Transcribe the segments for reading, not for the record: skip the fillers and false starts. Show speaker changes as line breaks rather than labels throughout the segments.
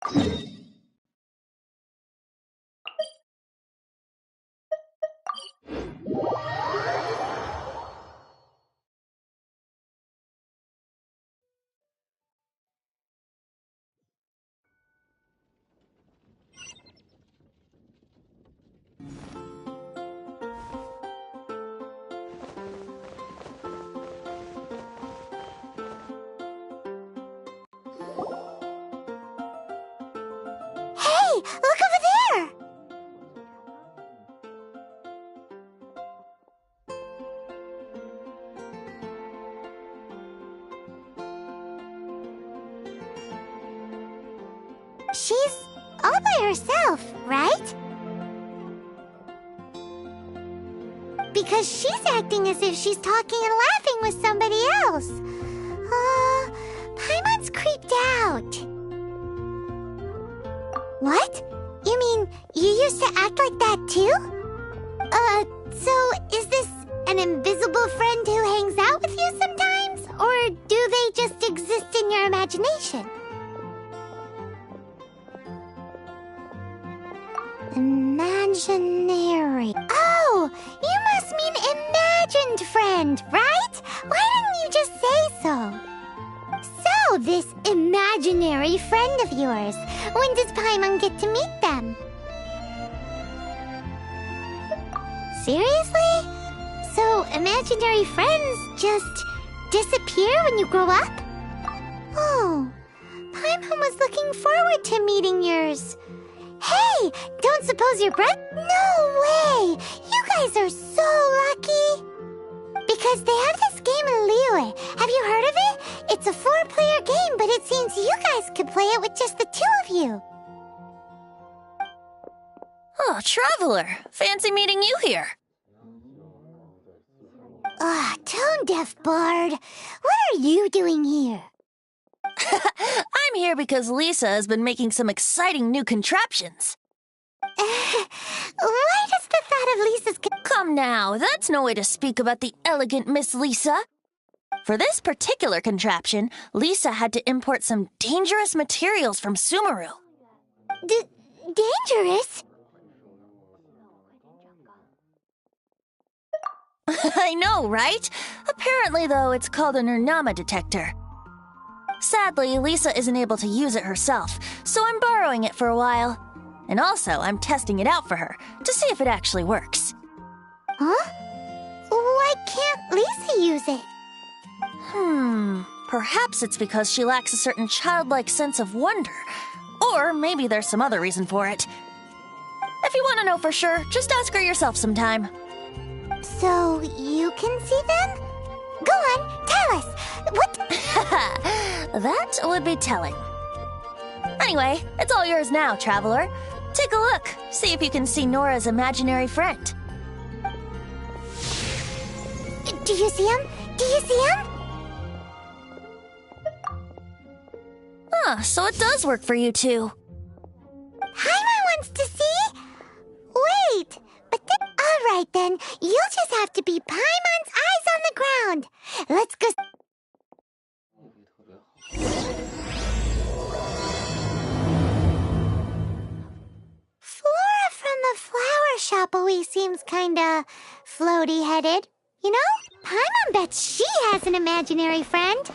Hey, look over there! She's all by herself, right? Because she's acting as if she's talking and laughing with somebody else. Paimon's creeped out. What? You mean you used to act like that too? So is this an invisible friend who hangs out with you sometimes? Or do they just exist in your imagination? Imaginary. Oh, you must mean imagined friend, right? Why didn't you just say so? So, this imaginary friend of yours, when does Paimon get to meet them? Seriously? So, imaginary friends just disappear when you grow up? Oh, Paimon was looking forward to meeting yours. Hey, don't suppose your brother... No way! You guys are so lucky! Because they have this game in Liyue. Have you heard of it? It's a 4-player game, but it seems you guys could play it with just the 2 of you.
Oh, Traveler! Fancy meeting you here.
Tone-deaf bard. What are you doing here?
I'm here because Lisa has been making some exciting new contraptions.
Why does the thought of Lisa's...
Come now, that's no way to speak about the elegant Miss Lisa. For this particular contraption, Lisa had to import some dangerous materials from Sumeru.
Dangerous?
I know, right? Apparently, though, it's called an Urnama detector. Sadly, Lisa isn't able to use it herself, so I'm borrowing it for a while. And also, I'm testing it out for her, to see if it actually works.
Huh? Why can't Lisa use it?
Perhaps it's because she lacks a certain childlike sense of wonder. Or maybe there's some other reason for it. If you want to know for sure, just ask her yourself sometime.
So, you can see them? Go on, tell us! What?
That would be telling. Anyway, it's all yours now, Traveler. Take a look. See if you can see Nora's imaginary friend.
Do you see him? Do you see him?
So it does work for you two.
Paimon wants to see? Wait, but then... Alright then, you'll just have to be Paimon's eyes on the ground. Let's go... Flora from the flower shop always seems kinda floaty-headed. You know, Paimon bets she has an imaginary friend.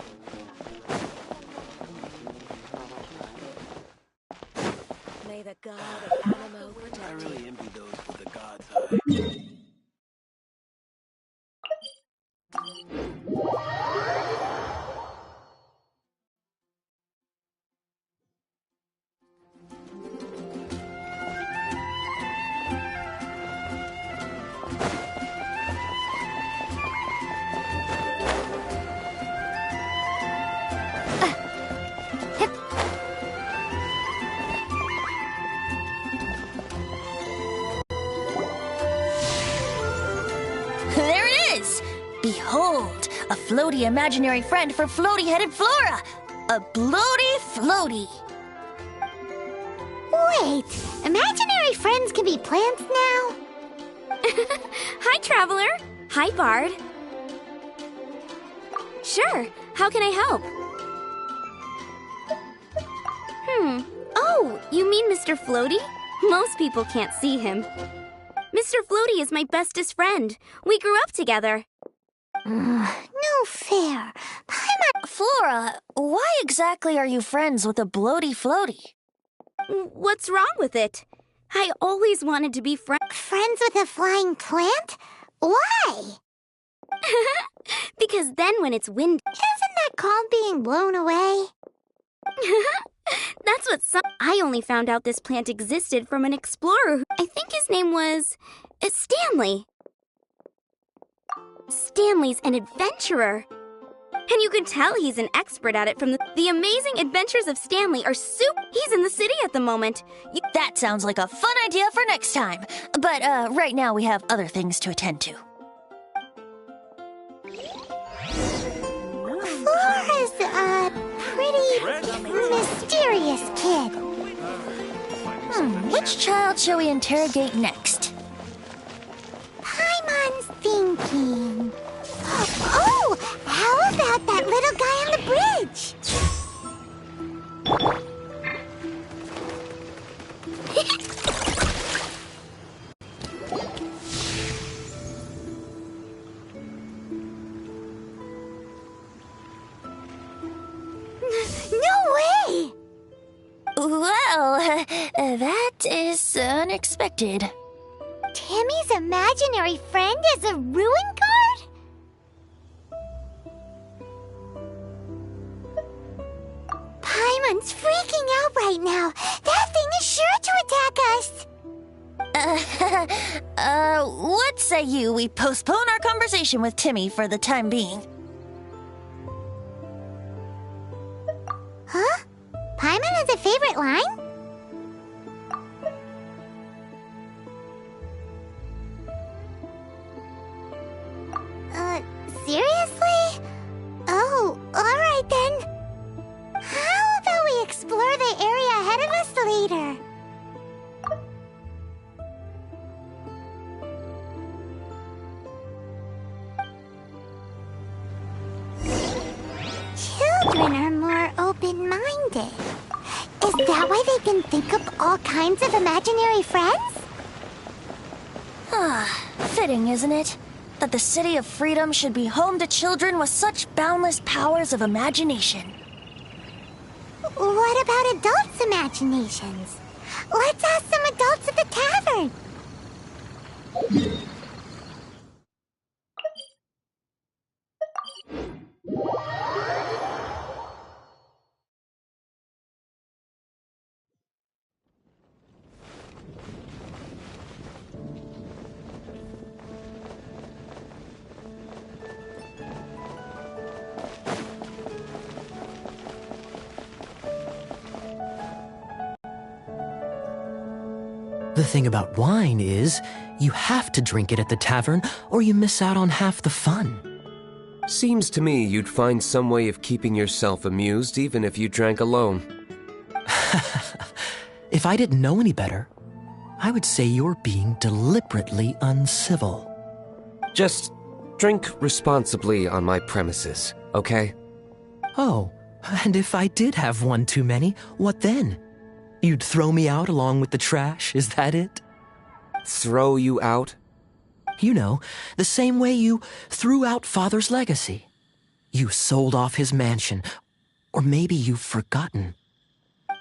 May the god of Animo protect you.
I really envy those with the god's eye.
There it is! Behold, a floaty imaginary friend for floaty-headed Flora! A bloaty floaty!
Wait, imaginary friends can be plants now?
Hi, Traveler. Hi, Bard. Sure, how can I help? Oh, You mean Mr. Floaty? Most people can't see him. Mr. Floaty is my bestest friend. We grew up together.
No fair. Paimon...
Flora, why exactly are you friends with a bloaty floaty?
What's wrong with it? I always wanted to be
Friends with a flying plant? Why?
Because then when it's windy...
Isn't that called being blown away?
That's what I only found out this plant existed from an explorer who... I think his name was... Stanley. Stanley's an adventurer. And you can tell he's an expert at it from the amazing adventures of Stanley are He's in the city at the moment.
That sounds like a fun idea for next time. But right now we have other things to attend to.
Flora's a pretty mysterious kid.
Which child shall we interrogate next?
Paimon's thinking. Oh, how about that little guy on the bridge? No way!
Well, that is unexpected.
Timmy's imaginary friend is a ruin guard? Paimon's freaking out right now. That thing is sure to attack us.
What say you we postpone our conversation with Timmy for the time being?
Huh? Paimon has a favorite line? Seriously? Oh, alright then. How about we explore the area ahead of us later? Children are more open-minded. Is that why they can think up all kinds of imaginary friends?
Fitting, isn't it? That the City of Freedom should be home to children with such boundless powers of imagination.
What about adults' imaginations? Let's ask some adults at the tavern.
The thing about wine is, you have to drink it at the tavern, or you miss out on half the fun.
Seems to me you'd find some way of keeping yourself amused even if you drank alone.
If I didn't know any better, I would say you're being deliberately uncivil.
Just drink responsibly on my premises, okay?
Oh, and if I did have one too many, what then? You'd throw me out along with the trash, is that it?
Throw you out?
You know, the same way you threw out Father's legacy. You sold off his mansion, or maybe you've forgotten.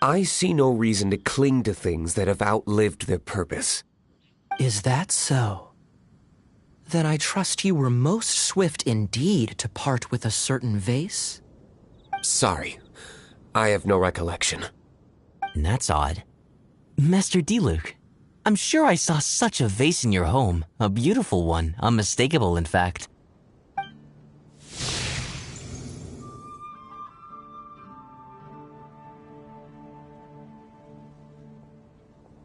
I see no reason to cling to things that have outlived their purpose.
Is that so? Then I trust you were most swift indeed to part with a certain vase?
Sorry, I have no recollection.
That's odd. Master D-Luke, I'm sure I saw such a vase in your home. A beautiful one, unmistakable in fact.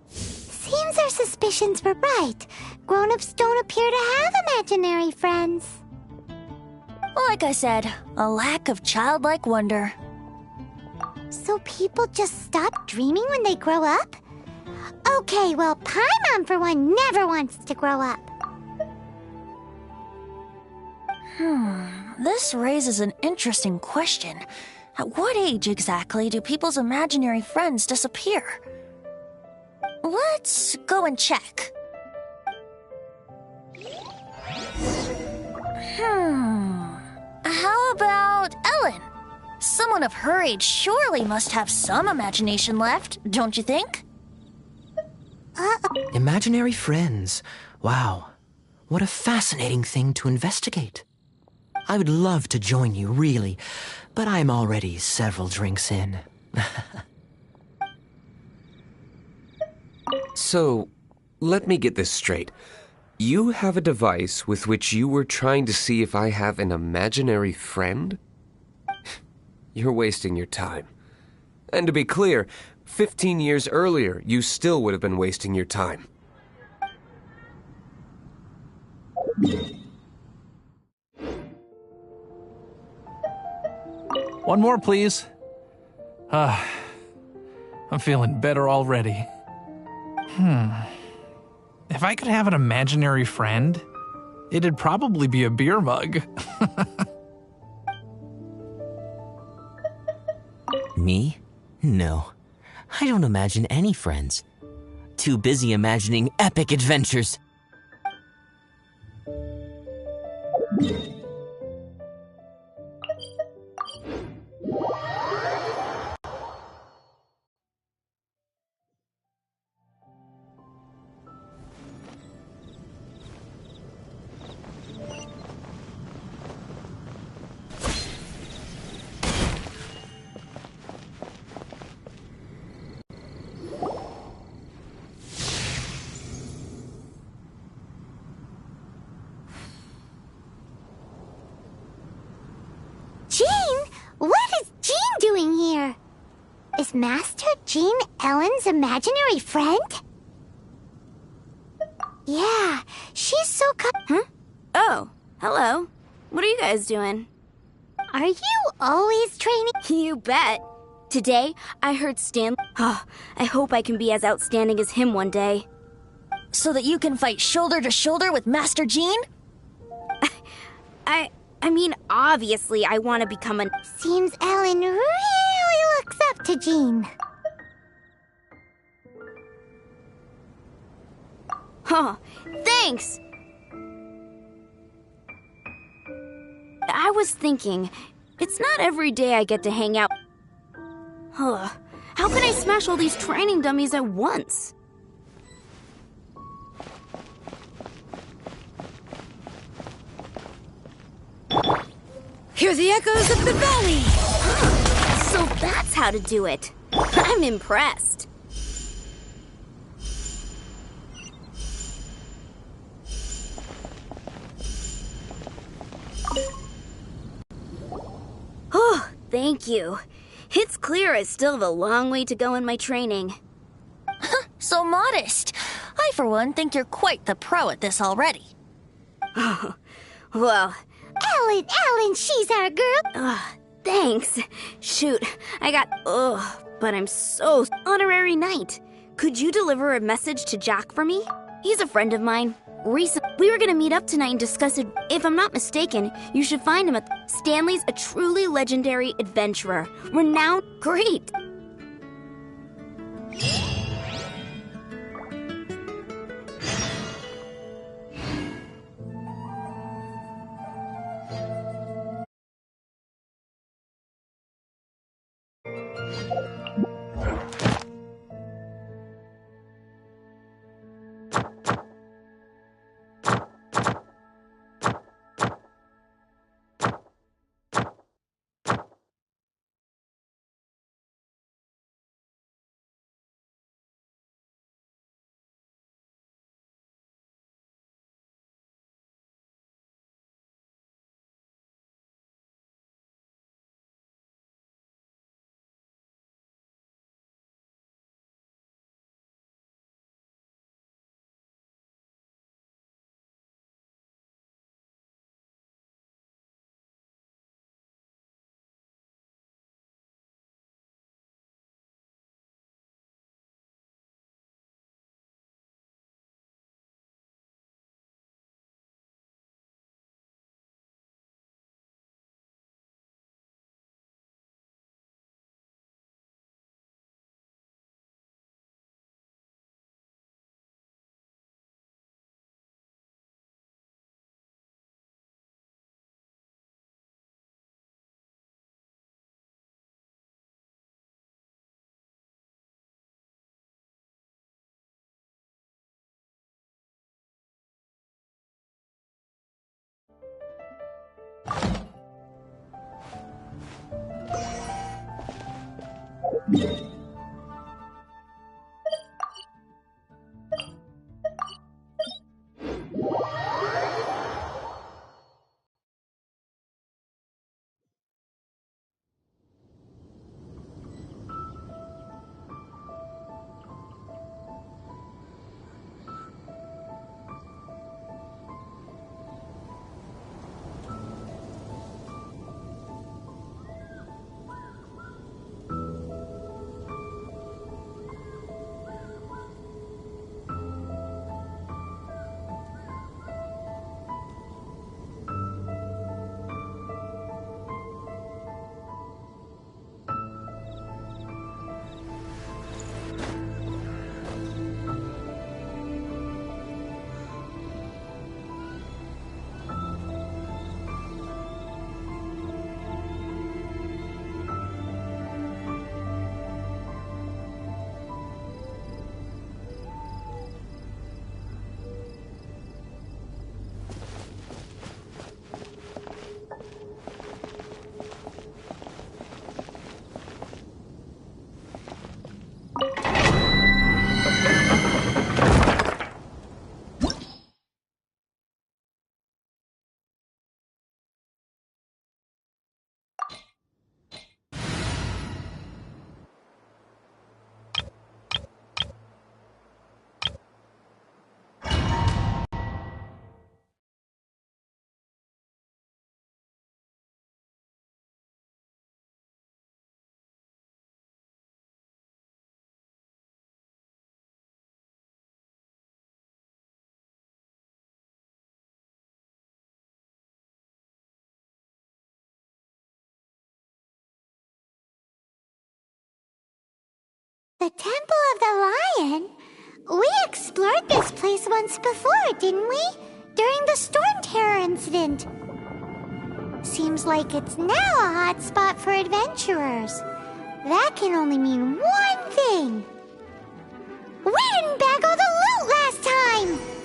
Seems our suspicions were right. Grown-ups don't appear to have imaginary friends.
Like I said, a lack of childlike wonder.
So people just stop dreaming when they grow up? Okay, well, Paimon, for one, never wants to grow up.
This raises an interesting question. At what age exactly do people's imaginary friends disappear? Let's go and check. How about Ellen? Someone of her age surely must have some imagination left, don't you think?
Imaginary friends. Wow. What a fascinating thing to investigate. I would love to join you, really, but I'm already several drinks in.
So, let me get this straight. You have a device with which you were trying to see if I have an imaginary friend? You're wasting your time. And to be clear, 15 years earlier, you still would have been wasting your time.
One more, please. I'm feeling better already. If I could have an imaginary friend, it'd probably be a beer mug.
Me? No. I don't imagine any friends. Too busy imagining epic adventures.
What is Jean doing here? Is Master Jean Ellen's imaginary friend? Yeah, she's so
Oh, hello. What are you guys doing?
Are you always training?
You bet. Today, I heard Stan. Oh, I hope I can be as outstanding as him one day.
So that you can fight shoulder to shoulder with Master Jean?
I mean, obviously, I want to become an.
Seems Ellen really looks up to Jean.
Huh, thanks! I was thinking, it's not every day I get to hang out. Huh, how can I smash all these training dummies at once?
Hear the echoes of the valley!
So that's how to do it. I'm impressed. Oh, thank you. It's clear I still have a long way to go in my training.
So modest. I, for one, think you're quite the pro at this already.
Well,
Ellen, she's our girl.
thanks. Shoot, but I'm so honorary knight. Could you deliver a message to Jack for me? He's a friend of mine. We were gonna meet up tonight and discuss it. If I'm not mistaken, you should find him at Stanley's a truly legendary adventurer. Renowned, great.
The Temple of the Lion? We explored this place once before, didn't we? During the Storm Terror incident. Seems like it's now a hot spot for adventurers. That can only mean one thing. We didn't bag all the loot last time!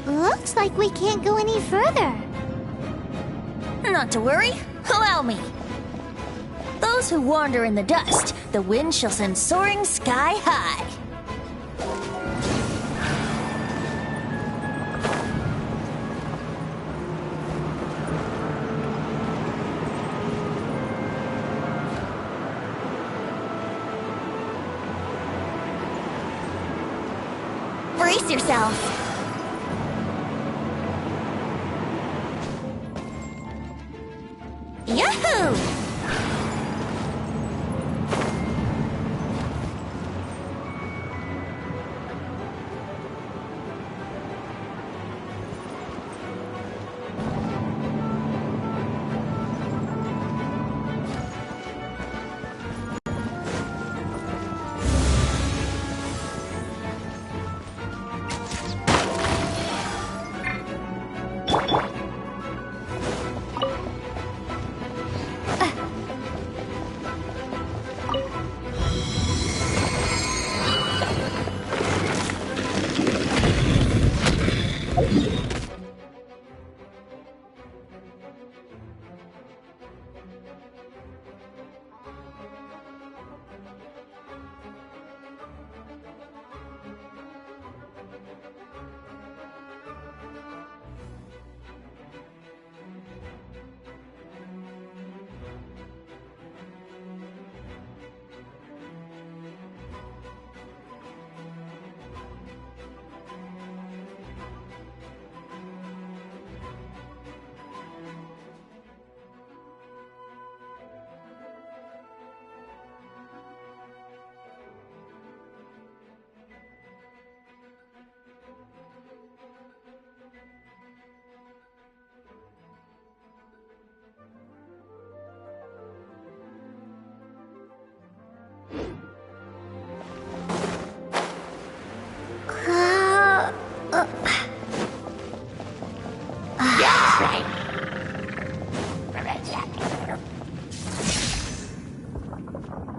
Looks like we can't go any further.
Not to worry. Allow me. Those who wander in the dust, the wind shall send soaring sky high. Brace yourself. Yahoo!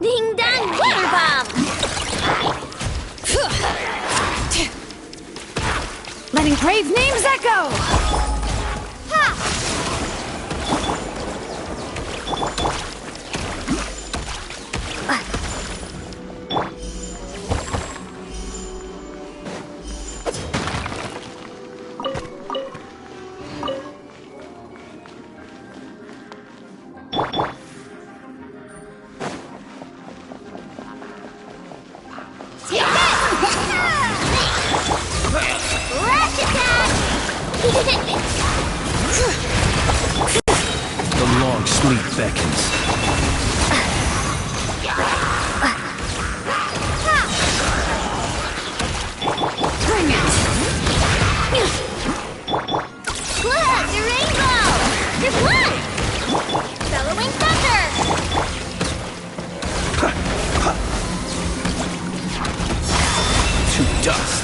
Ding dong water bomb!
Letting brave names echo!
The long sleep beckons.
Bring it!
Look, a rainbow! Your blood! Bellowing thunder!
To dust.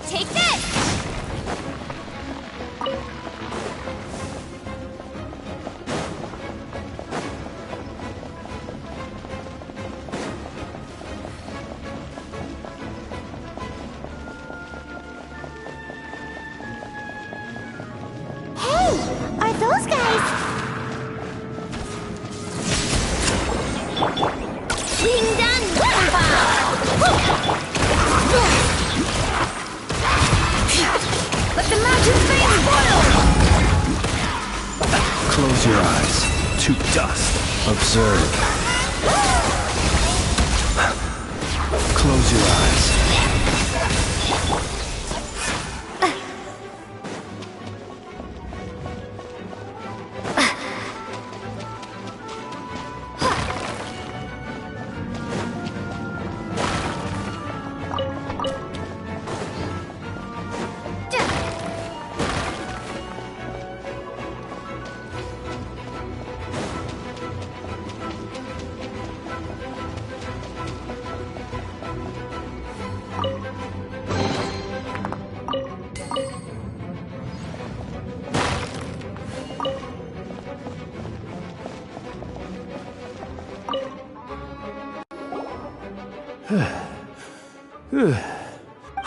Take this!
Hey, are those guys?
Ding dong water bomb!
Let the magic's veins boil!
Close your eyes. To dust. Observe. Close your eyes.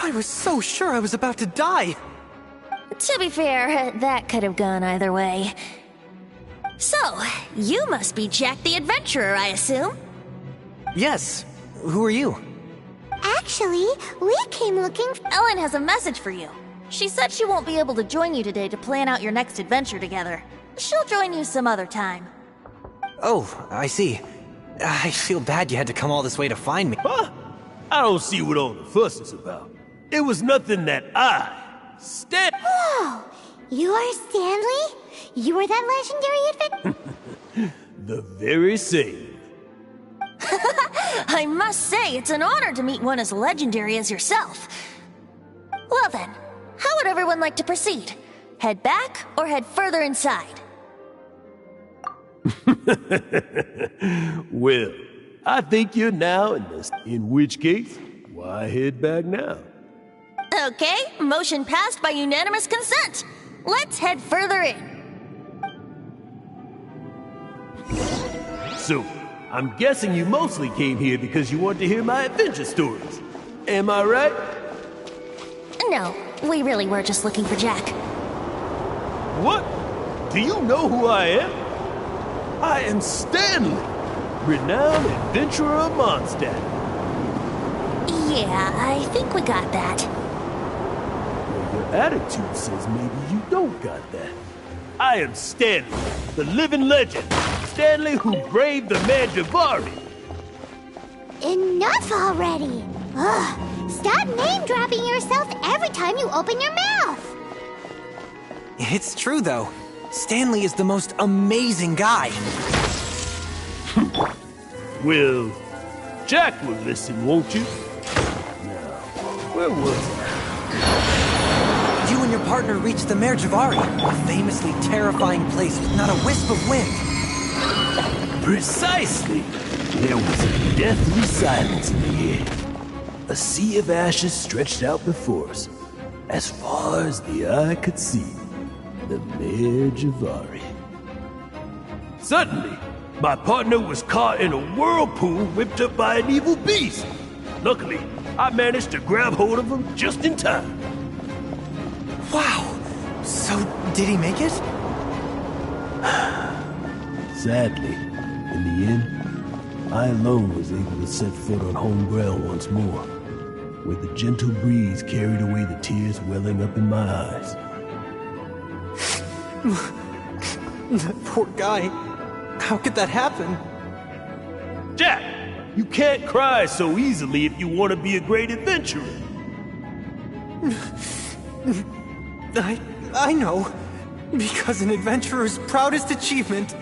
I was so sure I was about to die.
To be fair, that could have gone either way. So, you must be Jack the Adventurer, I assume?
Yes. Who are you?
Actually, we came looking
Ellen has a message for you. She said she won't be able to join you today to plan out your next adventure together. She'll join you some other time.
Oh, I see. I feel bad you had to come all this way to find me.
Huh? I don't see what all the fuss is about. It was nothing that Stan...
Whoa! You are Stanley? You were that legendary adventurer?
The very same.
I must say, it's an honor to meet one as legendary as yourself. Well then, how would everyone like to proceed? Head back or head further inside?
Well, I think you're now in which case, why head back now?
Okay, motion passed by unanimous consent. Let's head further in.
So, I'm guessing you mostly came here because you want to hear my adventure stories. Am I right?
No, we really were just looking for Jack.
What? Do you know who I am? I am Stanley, renowned adventurer of Mondstadt.
Yeah, I think we got that.
Well, your attitude says maybe you don't got that. I am Stanley, the living legend. Stanley who braved the Mandravari.
Enough already! Ugh! Stop name-dropping yourself every time you open your mouth!
It's true, though. Stanley is the most amazing guy.
Well, Jack will listen, won't you? Now, where was I?
You and your partner reached the Mandravari, a famously terrifying place with not a wisp of wind.
Precisely. There was a deathly silence in the air. A sea of ashes stretched out before us, as far as the eye could see. The Mayor Javari. Suddenly, my partner was caught in a whirlpool whipped up by an evil beast. Luckily, I managed to grab hold of him just in time.
Wow! So, did he make it?
Sadly, in the end, I alone was able to set foot on home ground once more, where the gentle breeze carried away the tears welling up in my eyes.
That poor guy. How could that happen?
Jack, you can't cry so easily if you want to be a great adventurer.
I know. Because an adventurer's proudest achievement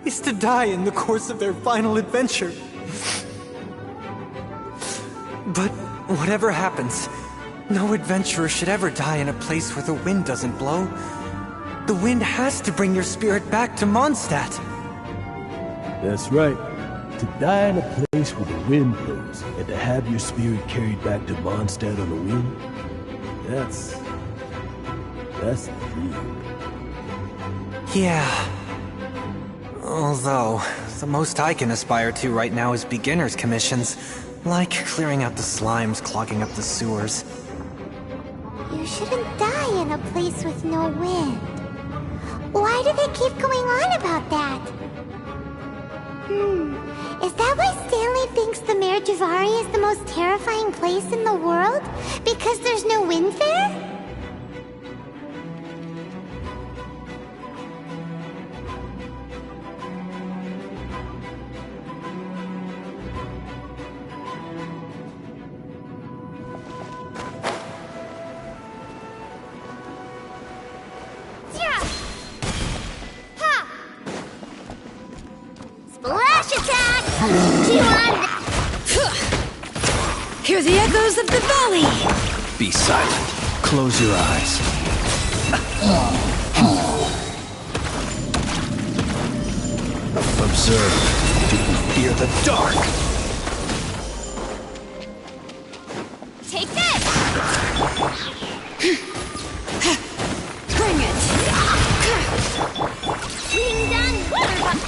is to die in the course of their final adventure. But whatever happens, no adventurer should ever die in a place where the wind doesn't blow. The wind has to bring your spirit back to Mondstadt.
That's right. To die in a place where the wind blows, and to have your spirit carried back to Mondstadt on the wind, that's the dream.
Yeah. Although, the most I can aspire to right now is beginner's commissions, like clearing out the slimes clogging up the sewers.
You shouldn't die in a place with no wind. Why do they keep going on about that? Is that why Stanley thinks the Mayor Javari is the most terrifying place in the world? Because there's no wind there?
Splash attack!
Hear the echoes of the valley!
Be silent. Close your eyes. Observe. Do you fear the dark?
Take this!
Bring it!
Swing down water bucket!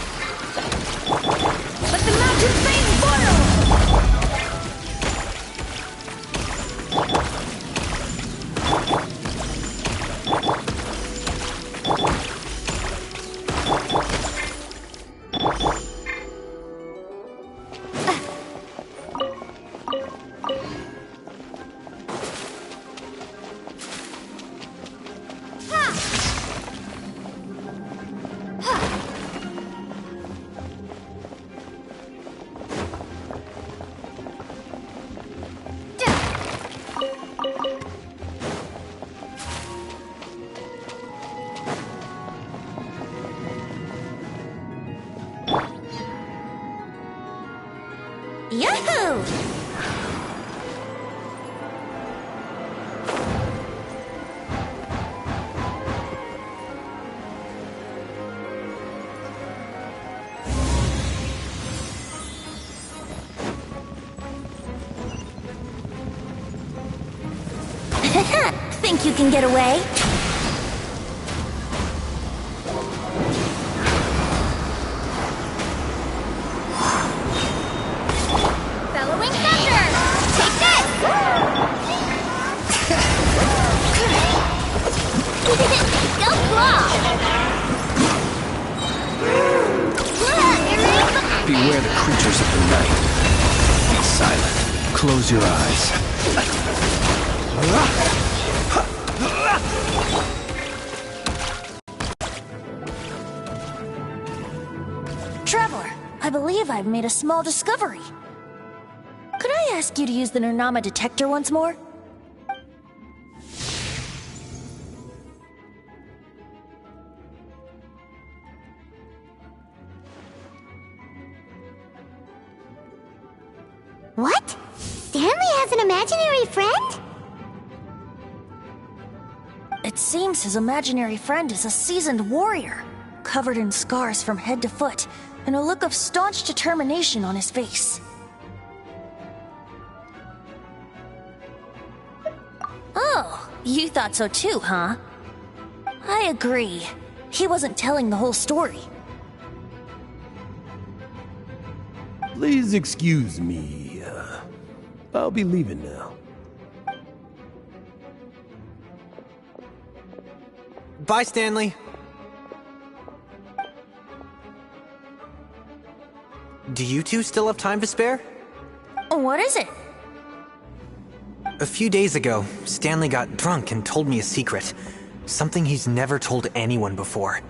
Let the mountain flame boil!
Yahoo! Think you can get away?
Bellowing thunder! Take this! Go claw!
Beware the creatures of the night. Be silent. Close your eyes.
Traveler, I believe I've made a small discovery. Could I ask you to use the Nernama detector once more?
What? Stanley has an imaginary friend?
It seems his imaginary friend is a seasoned warrior, covered in scars from head to foot, and a look of staunch determination on his face. Oh, you thought so too, huh? I agree. He wasn't telling the whole story.
Please excuse me. I'll be leaving now.
Bye, Stanley. Do you two still have time to spare?
What is it?
A few days ago, Stanley got drunk and told me a secret. Something he's never told anyone before.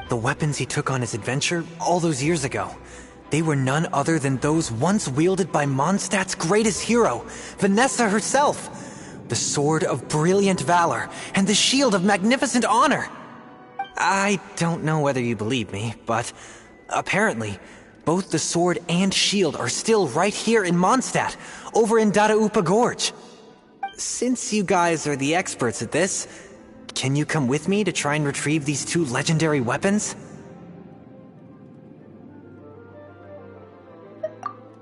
The weapons he took on his adventure all those years ago, they were none other than those once wielded by Mondstadt's greatest hero, Vanessa herself. The Sword of Brilliant Valor and the Shield of Magnificent Honor. I don't know whether you believe me, but apparently, both the sword and shield are still right here in Mondstadt, over in Dadaupa Gorge. Since you guys are the experts at this, can you come with me to try and retrieve these two legendary weapons?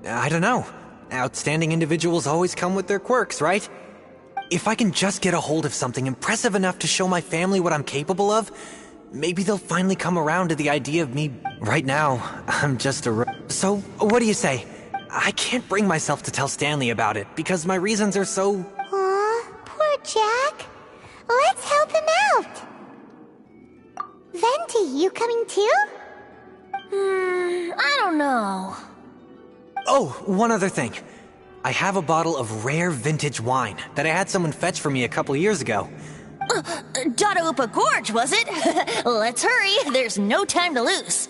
I don't know. Outstanding individuals always come with their quirks, right? If I can just get a hold of something impressive enough to show my family what I'm capable of, maybe they'll finally come around to the idea of me. Right now, I'm just So, what do you say? I can't bring myself to tell Stanley about it because my reasons are so...
Aw, poor Jack. Let's help him out. Venti, you coming too?
I don't know.
Oh, one other thing. I have a bottle of rare vintage wine that I had someone fetch for me a couple years ago.
Dadaupa Gorge, was it? Let's hurry, there's no time to lose.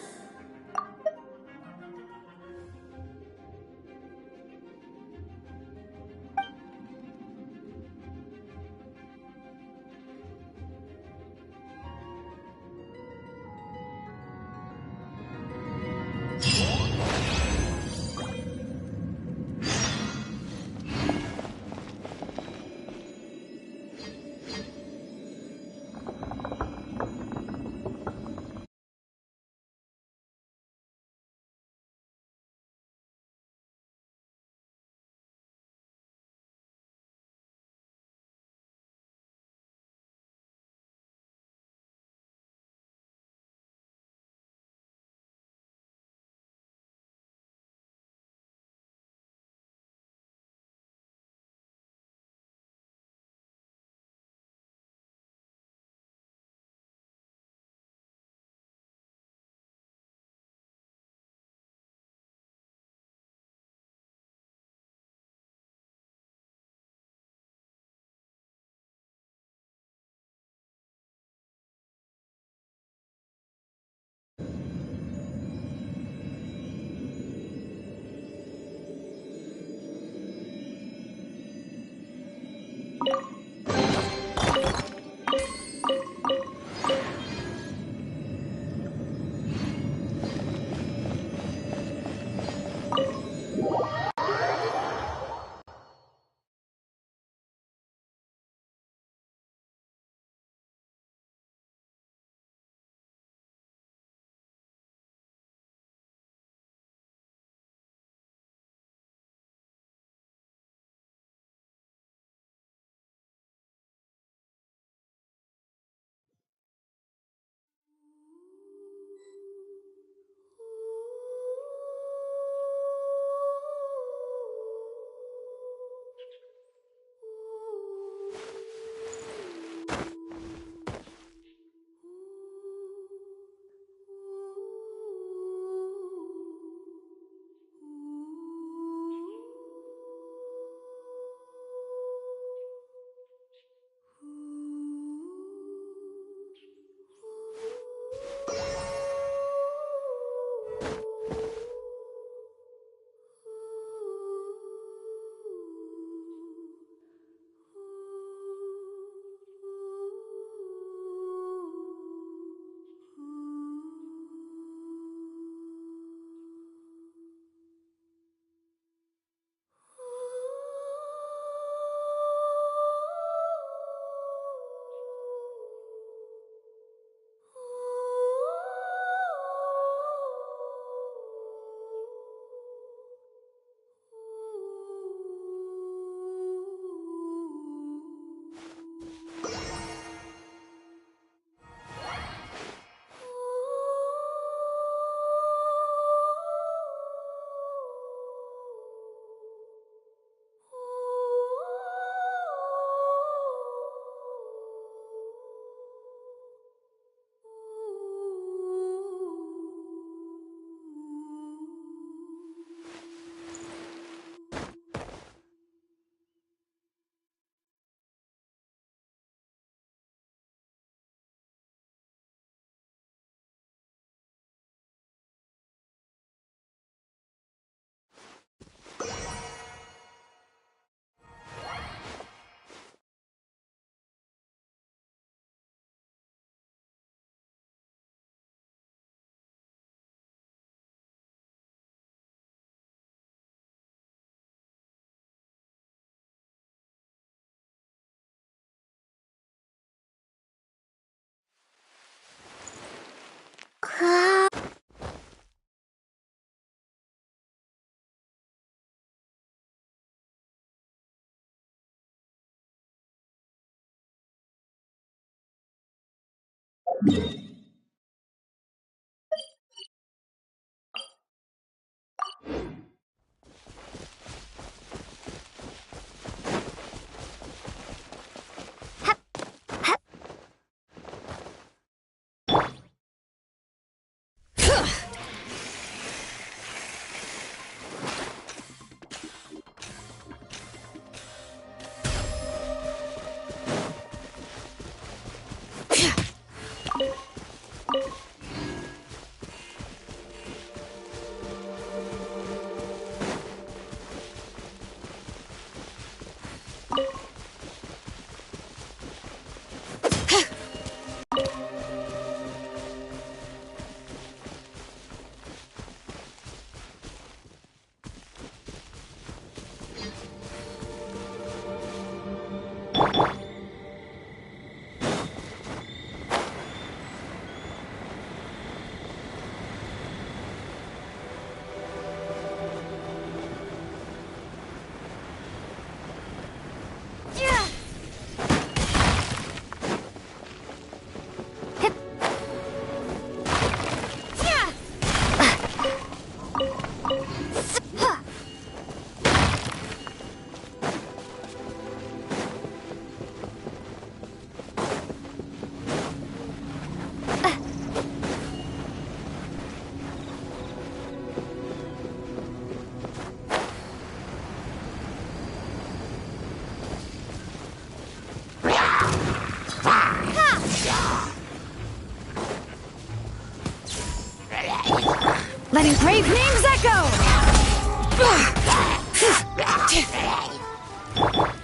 Letting brave names echo!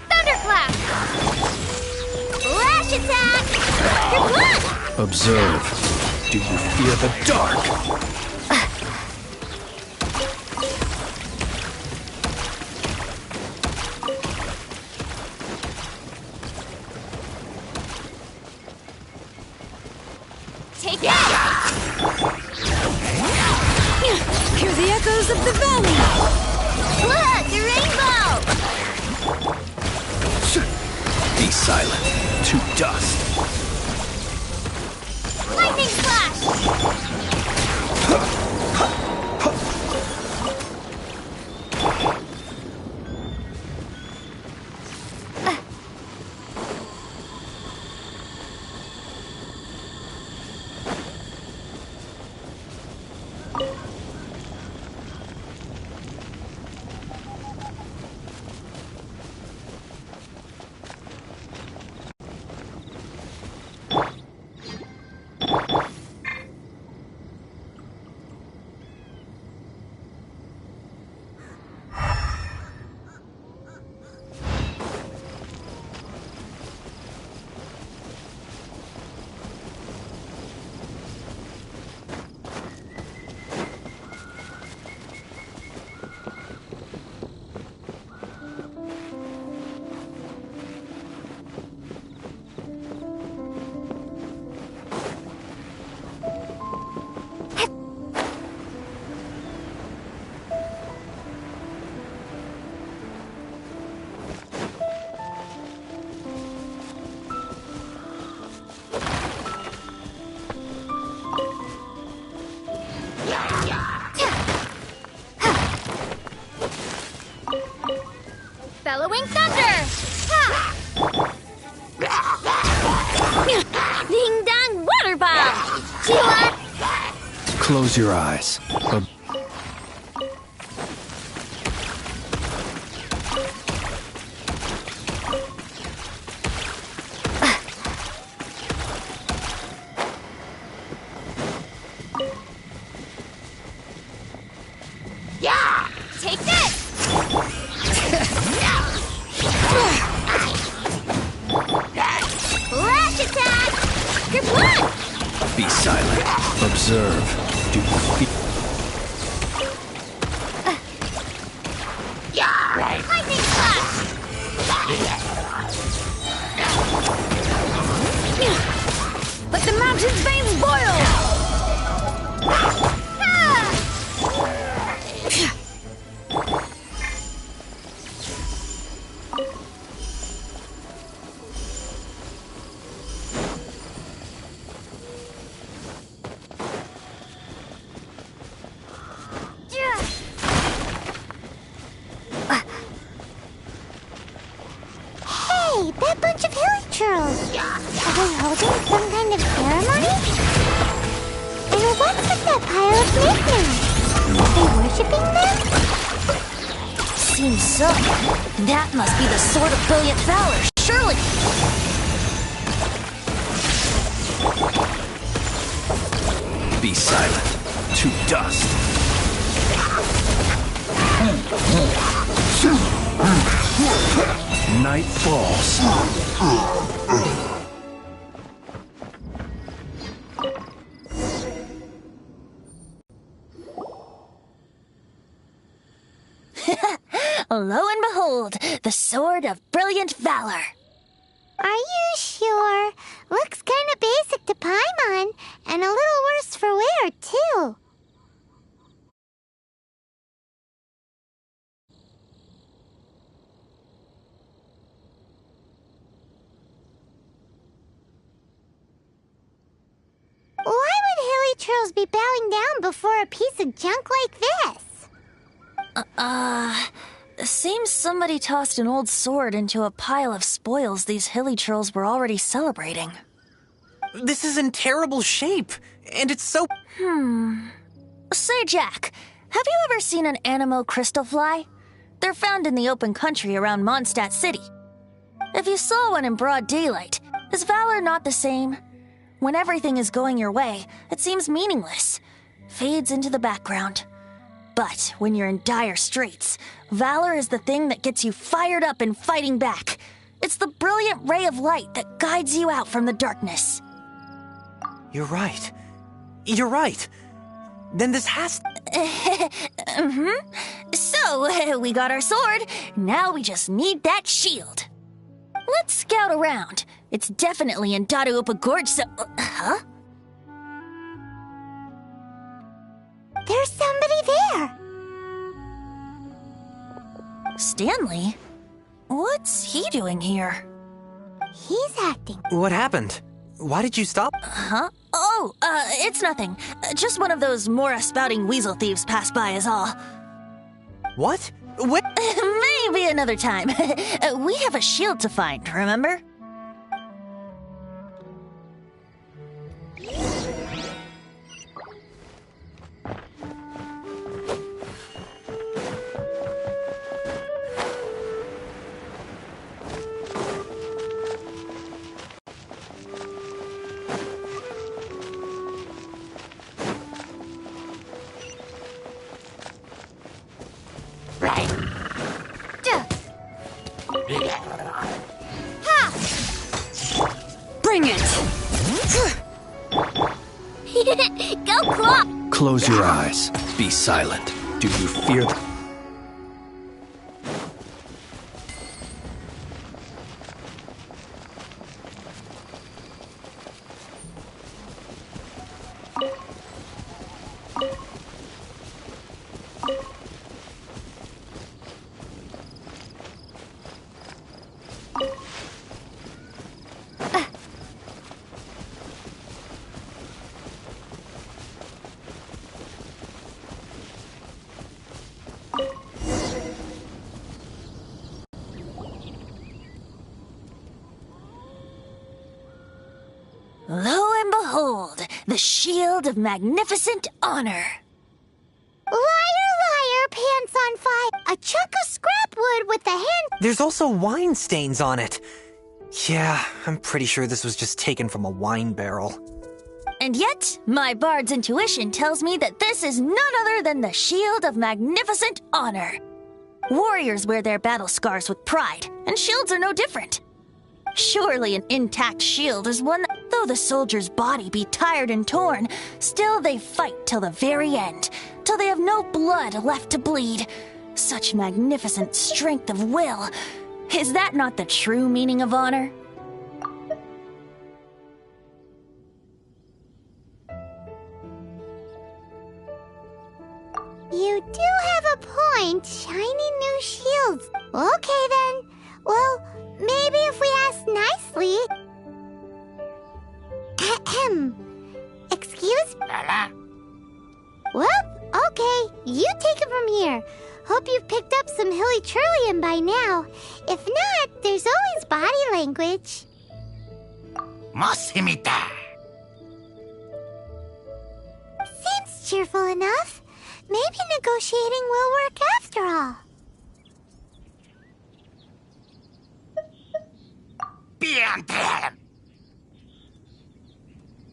Thunderclap! Flash attack! Good
Observe. Do you fear the dark?
Take it!
Hear the echoes of the valley!
Look, the rainbow!
Be silent. To dust.
Lightning flash! Bellowing thunder! Ha! Ding dong water bomb! Do you want?
Close your eyes.
Take this! Flash attack! Kerplunk!
Be silent. Observe. Do you fear?
Lightning flash!
Let the mountain's veins boil!
holding some kind of ceremony? And what's with that pile of knickknacks? Are they worshipping them?
Seems so. That must be the Sword of Brilliant Valor, surely.
Be silent. To dust. Night falls.
Lo and behold, the Sword of Brilliant Valor.
Are you sure? Looks kinda basic to Paimon, and a little worse for wear, too. Why would hilly trolls be bowing down before a piece of junk like this?
Seems somebody tossed an old sword into a pile of spoils these hilly trolls were already celebrating.
This is in terrible shape, and it's so...
Say, Jack, have you ever seen an Anemo crystal fly? They're found in the open country around Mondstadt City. If you saw one in broad daylight, is valor not the same? When everything is going your way, it seems meaningless, fades into the background. But when you're in dire straits, valor is the thing that gets you fired up and fighting back. It's the brilliant ray of light that guides you out from the darkness.
You're right. You're right. Then this has...
So, we got our sword. Now we just need that shield. Let's scout around. It's definitely in Dadaupa Gorge, so... Huh?
There's somebody there!
Stanley? What's he doing here?
He's acting.
What happened? Why did you stop?
Huh? Oh, it's nothing. Just one of those Mora-spouting weasel thieves passed by is all.
What? What?
Maybe another time. We have a shield to find, remember?
Bring it! Go, Claw!
Close your eyes. Be silent. Do you fear the...
Lo and behold, the shield of magnificent honor.
Liar, liar, pants on fire! A chunk of scrap wood with the hand...
There's also wine stains on it. Yeah, I'm pretty sure this was just taken from a wine barrel.
And yet, my bard's intuition tells me that this is none other than the shield of magnificent honor. Warriors wear their battle scars with pride, and shields are no different. Surely an intact shield is one that, though the soldier's body be tired and torn, still they fight till the very end, till they have no blood left to bleed. Such magnificent strength of will. Is that not the true meaning of honor?
You do have a point. Shiny new shields. Okay then. Well, maybe if we ask nicely... Ahem. Excuse me? Well, okay. You take it from here. Hope you've picked up some Hilly Trillium by now. If not, there's always body language. Seems cheerful enough. Maybe negotiating will work after all.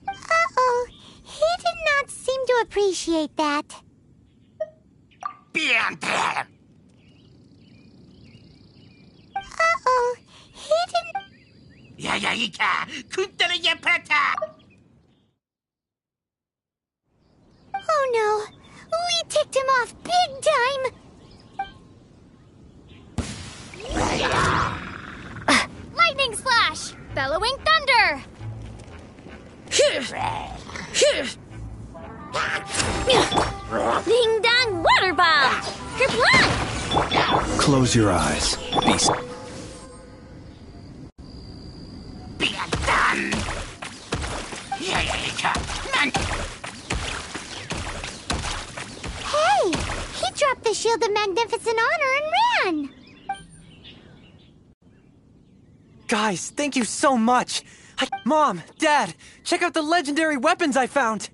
Uh-oh. He did not seem to appreciate that. Uh-oh. He didn't... Oh no. We ticked him off big time.
Lightning slash! Bellowing thunder!
Ding dong water bomb! Kerplunk!
Close your eyes. Be
Hey! He dropped the Shield of Magnificent Honor and ran!
Guys, thank you so much! Mom, Dad, check out the legendary weapons I found!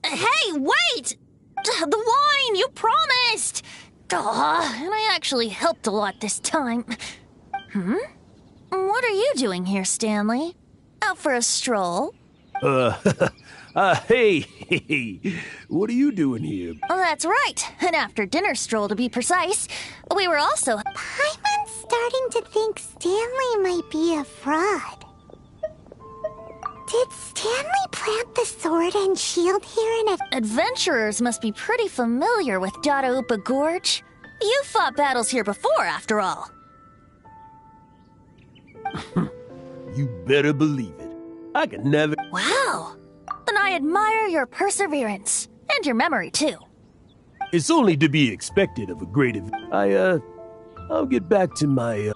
Hey, wait! The wine, you promised! And I actually helped a lot this time. What are you doing here, Stanley? Out for a stroll?
Hey, what are you doing here?
Oh, that's right. An after-dinner stroll, to be precise. We were also...
Paimon's starting to think Stanley might be a fraud. Did Stanley plant the sword and shield here in a...
Adventurers must be pretty familiar with Dadaupa Gorge. You fought battles here before, after all.
You better believe it. I could never...
Wow. Then I admire your perseverance. And your memory, too.
It's only to be expected of a great I'll get back to my,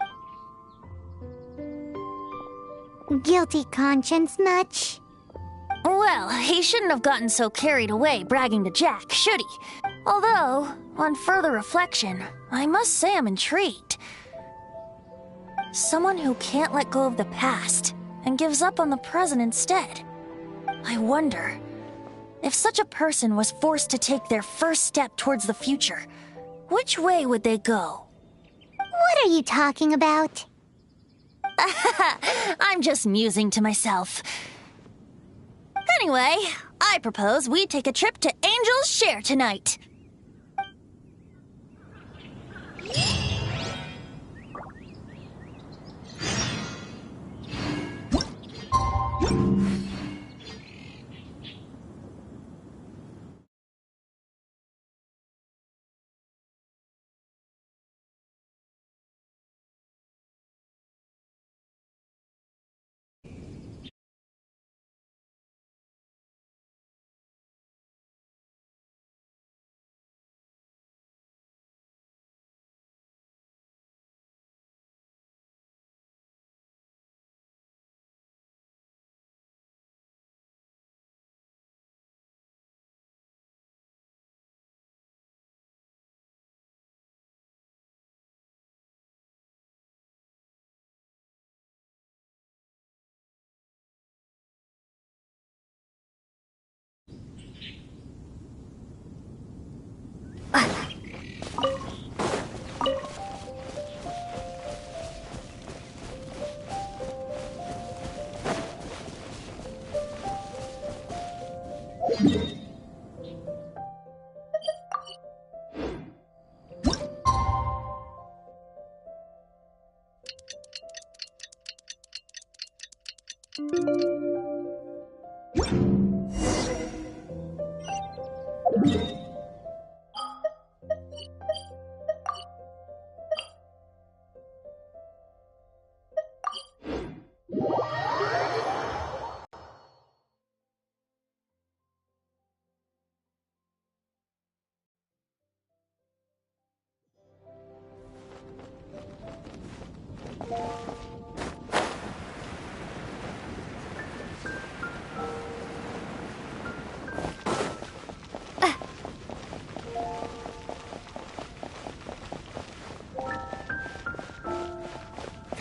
Guilty conscience much?
Well, he shouldn't have gotten so carried away bragging to Jack, should he? Although, on further reflection, I must say I'm intrigued. Someone who can't let go of the past and gives up on the present instead. I wonder, if such a person was forced to take their first step towards the future, which way would they go?
What are you talking about?
I'm just musing to myself. Anyway, I propose we take a trip to Angel's Share tonight.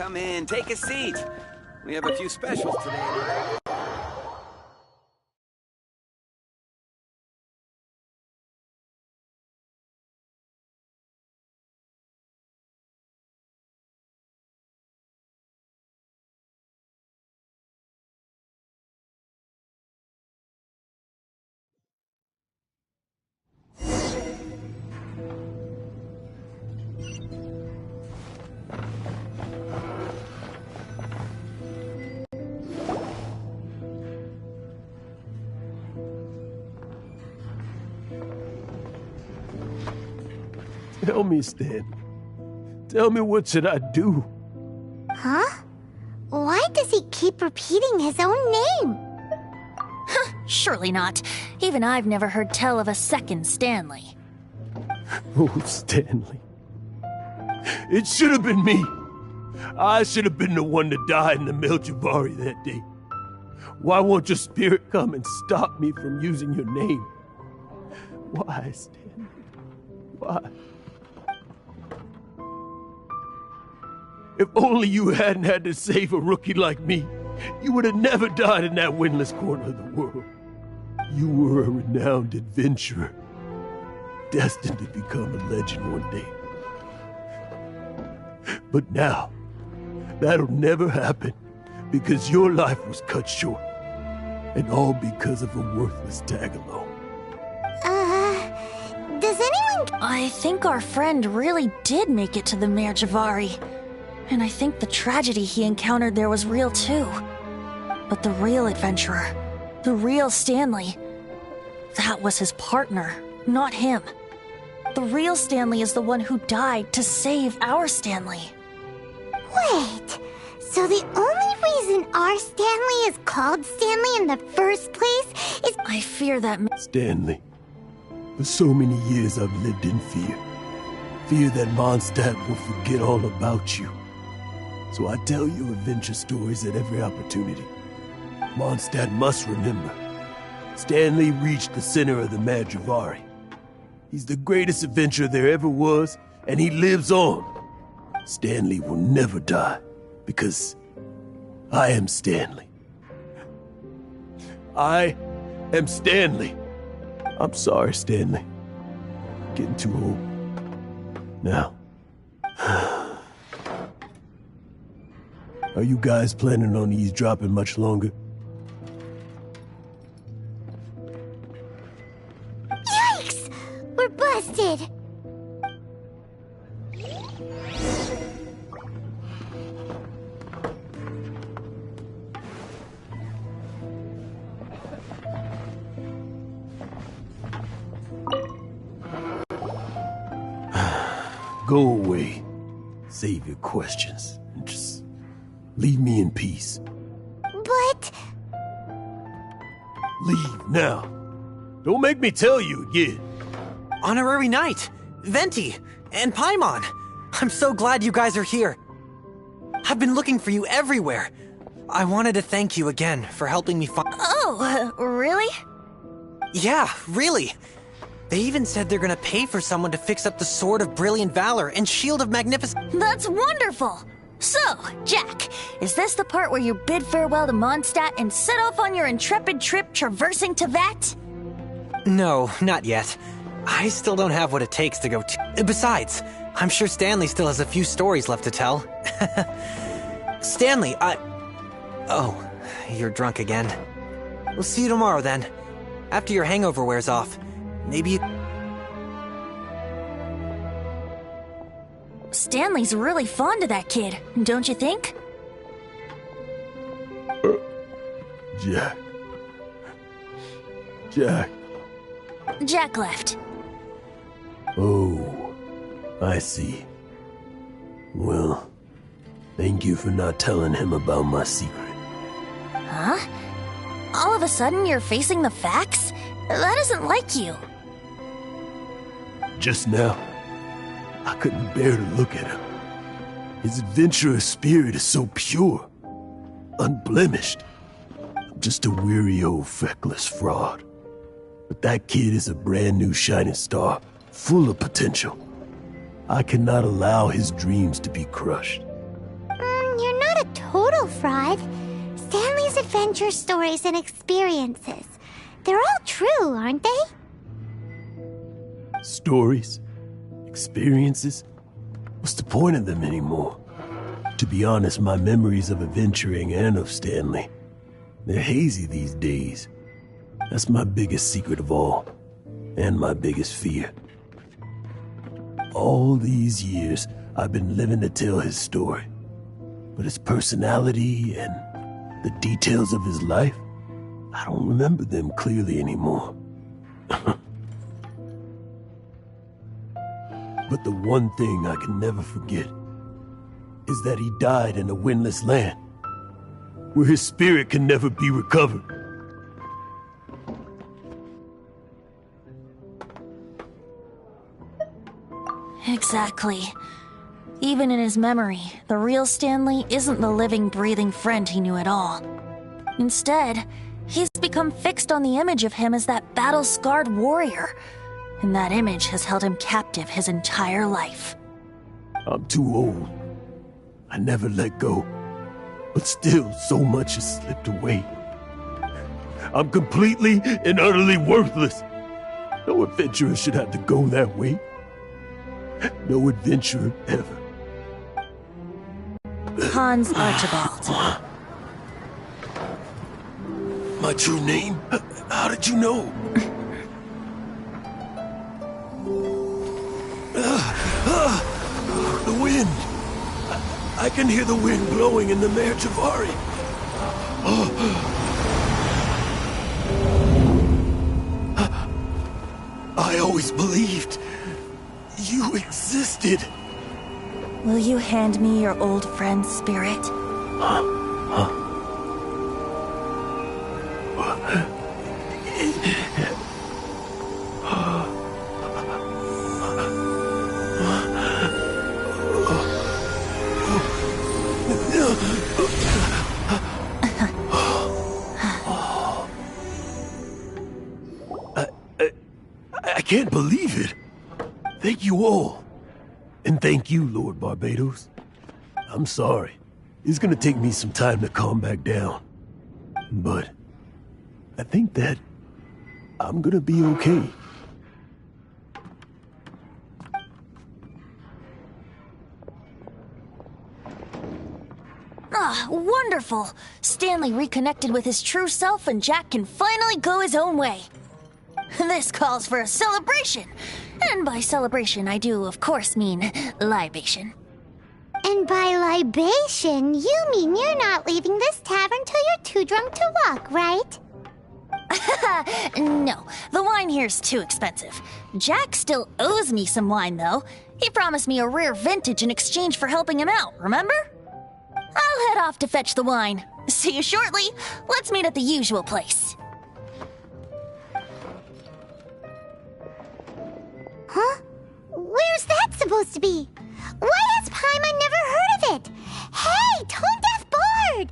come in. Take a seat. We have a few specials today.
Tell me, Stan. Tell me, what should I do?
Huh? Why does he keep repeating his own name?
Surely not. Even I've never heard tell of a second Stanley.
Oh, Stanley. It should have been me. I should have been the one to die in the Melchivari that day. Why won't your spirit come and stop me from using your name? Why, Stanley? Why? If only you hadn't had to save a rookie like me, you would have never died in that windless corner of the world. You were a renowned adventurer, destined to become a legend one day. But now, that'll never happen, because your life was cut short, and all because of a worthless tag-along.
Does anyone...
I think our friend really did make it to the Merjavari. And I think the tragedy he encountered there was real too. But the real adventurer, the real Stanley, that was his partner, not him. The real Stanley is the one who died to save our Stanley.
Wait, so the only reason our Stanley is called Stanley in the first place is...
I fear that...
Stanley, for so many years I've lived in fear. Fear that Mondstadt will forget all about you. So I tell you adventure stories at every opportunity. Mondstadt must remember. Stanley reached the center of the Madrivari. He's the greatest adventurer there ever was, and he lives on. Stanley will never die, because I am Stanley. I am Stanley. I'm sorry, Stanley. Getting too old. Now. Are you guys planning on eavesdropping much longer?
Yikes! We're busted!
Go away. Save your questions. And just leave me in peace.
But...
Leave now. Don't make me tell you again.
Honorary Knight, Venti, and Paimon. I'm so glad you guys are here. I've been looking for you everywhere. I wanted to thank you again for helping me find...
Oh, really?
Yeah, really. They even said they're gonna pay for someone to fix up the Sword of Brilliant Valor and Shield of Magnificence.
That's wonderful! So, Jack, is this the part where you bid farewell to Mondstadt and set off on your intrepid trip traversing Tevat?
No, not yet. I still don't have what it takes to go Besides, I'm sure Stanley still has a few stories left to tell. Stanley, Oh, you're drunk again. We'll see you tomorrow then. After your hangover wears off. Maybe...
Stanley's really fond of that kid, don't you think?
Jack. Jack.
Jack left.
Oh, I see. Well, thank you for not telling him about my secret.
Huh? All of a sudden you're facing the facts? That isn't like you.
Just now, I couldn't bear to look at him. His adventurous spirit is so pure, unblemished. I'm just a weary old feckless fraud. But that kid is a brand new shining star, full of potential. I cannot allow his dreams to be crushed.
total fraud. Stanley's adventure stories and experiences. They're all true, aren't they?
Stories? Experiences? What's the point of them anymore? To be honest, my memories of adventuring and of Stanley, they're hazy these days. That's my biggest secret of all, and my biggest fear. All these years, I've been living to tell his story. But his personality and the details of his life, I don't remember them clearly anymore. But the one thing I can never forget is that he died in a windless land, where his spirit can never be recovered.
Exactly. Even in his memory, the real Stanley isn't the living, breathing friend he knew at all. Instead, he's become fixed on the image of him as that battle-scarred warrior, and that image has held him captive his entire life.
I'm too old. I never let go. But still, so much has slipped away. I'm completely and utterly worthless. No adventurer should have to go that way. No adventurer ever.
Hans Archibald.
My true name? How did you know? The wind. I can hear the wind blowing in the Mare Javari. I always believed you existed.
Will you hand me your old friend's spirit?
I can't believe it. Thank you all. And thank you, Lord Barbados. I'm sorry. It's gonna take me some time to calm back down. But I think that I'm gonna be okay.
Ah, wonderful! Stanley reconnected with his true self and Jack can finally go his own way. This calls for a celebration. And by celebration, I do, of course, mean libation.
And by libation, you mean you're not leaving this tavern till you're too drunk to walk, right?
No, the wine here's too expensive. Jack still owes me some wine, though. He promised me a rare vintage in exchange for helping him out, remember? I'll head off to fetch the wine. See you shortly. Let's meet at the usual place.
Huh? Where's that supposed to be? Why has Paimon never heard of it? Hey, Tone Deaf Board!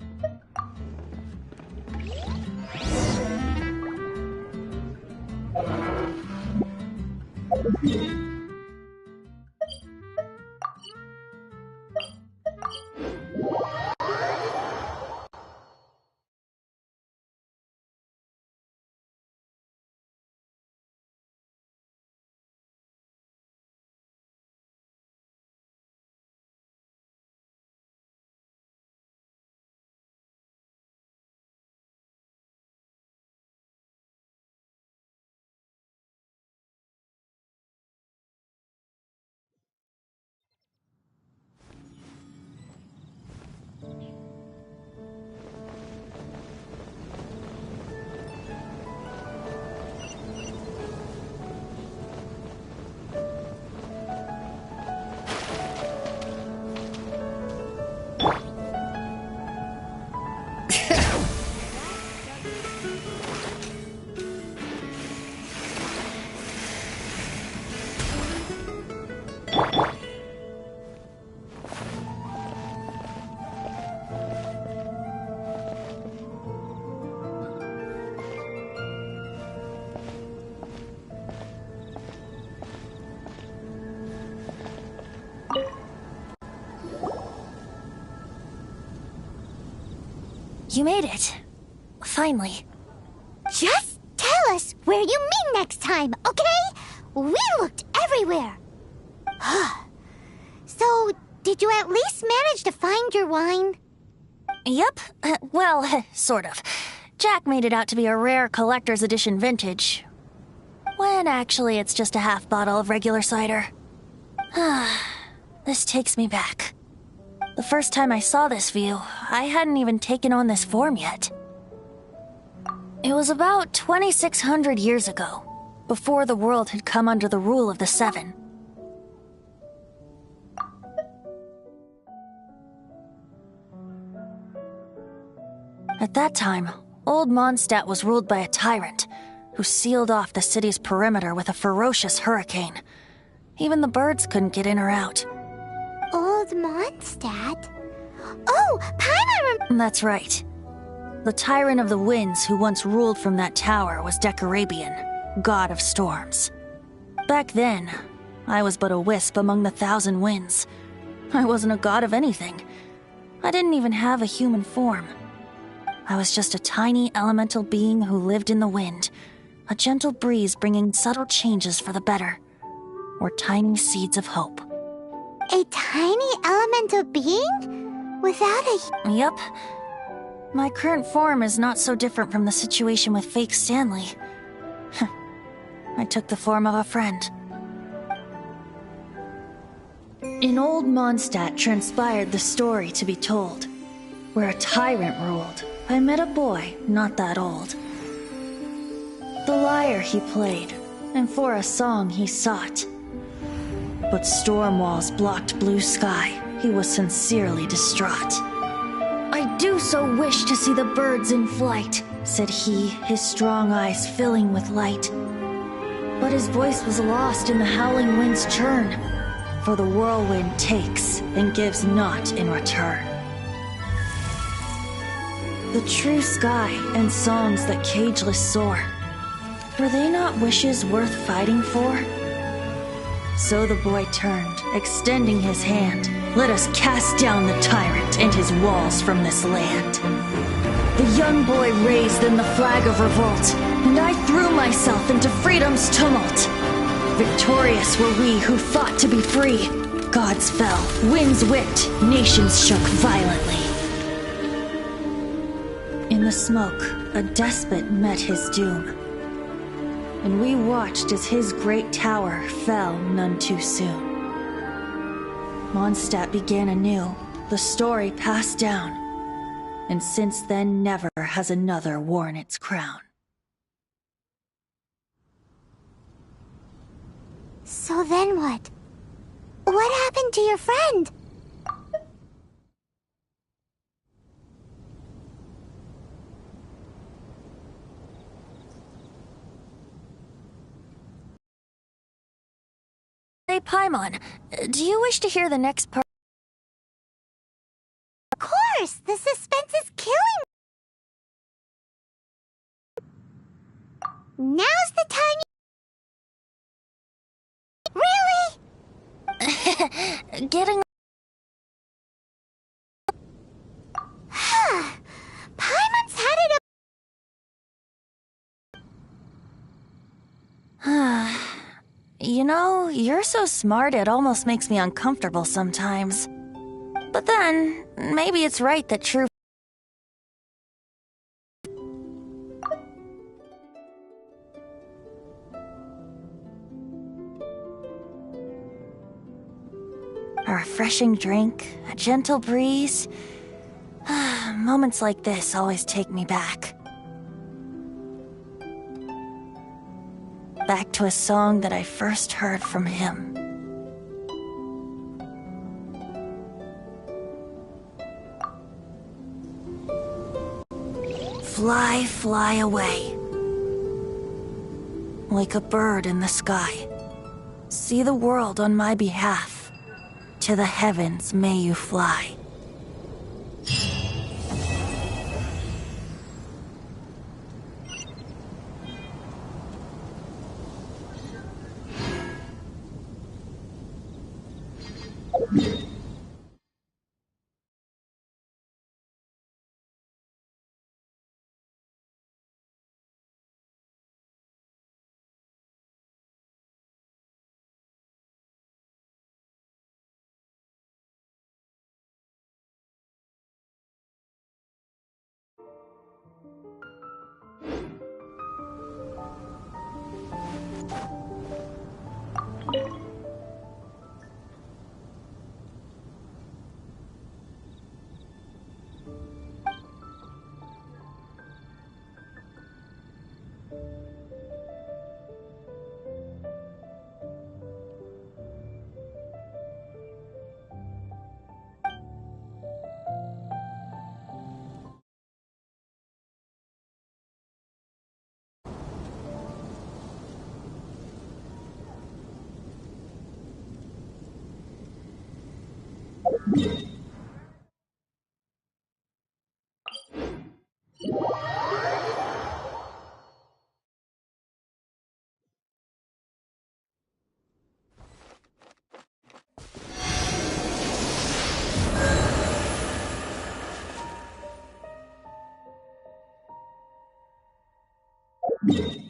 You made it. Finally.
Just tell us where you meet next time, okay? We looked everywhere. So, did you at least manage to find your wine?
Yep. Well, sort of. Jack made it out to be a rare collector's edition vintage. When actually it's just a half bottle of regular cider. This takes me back. The first time I saw this view, I hadn't even taken on this form yet. It was about 2,600 years ago, before the world had come under the rule of the Seven. At that time, Old Mondstadt was ruled by a tyrant who sealed off the city's perimeter with a ferocious hurricane. Even the birds couldn't get in or out.
Old Mondstadt? Oh, Paimon!
That's right. The tyrant of the winds who once ruled from that tower was Decarabian, god of storms. Back then, I was but a wisp among the thousand winds. I wasn't a god of anything. I didn't even have a human form. I was just a tiny elemental being who lived in the wind, a gentle breeze bringing subtle changes for the better, or tiny seeds of hope.
A tiny elemental being? Without a...
Yep. My current form is not so different from the situation with fake Stanley. I took the form of a friend. In Old Mondstadt transpired the story to be told. Where a tyrant ruled, I met a boy not that old. The lyre he played, and for a song he sought. But storm walls blocked blue sky, he was sincerely distraught. I do so wish to see the birds in flight, said he, his strong eyes filling with light. But his voice was lost in the howling wind's churn, for the whirlwind takes and gives not in return. The true sky and songs that cageless soar, were they not wishes worth fighting for? So the boy turned, extending his hand. Let us cast down the tyrant and his walls from this land. The young boy raised then the flag of revolt, and I threw myself into freedom's tumult. Victorious were we who fought to be free. Gods fell, winds whipped, nations shook violently. In the smoke, a despot met his doom, and we watched as his great tower fell none too soon. Mondstadt began anew, the story passed down, and since then never has another worn its crown.
So then what? What happened to your friend?
Hey, Paimon, do you wish to hear the next part?
Of course! The suspense is killing me! Now's the time Really?
Getting...
Paimon's had it
You know, you're so smart it almost makes me uncomfortable sometimes. But then, maybe it's right that true... A refreshing drink, a gentle breeze. Moments like this always take me back. Back to a song that I first heard from him. Fly, fly away. Like a bird in the sky. See the world on my behalf. To the heavens may you fly.
Yeah.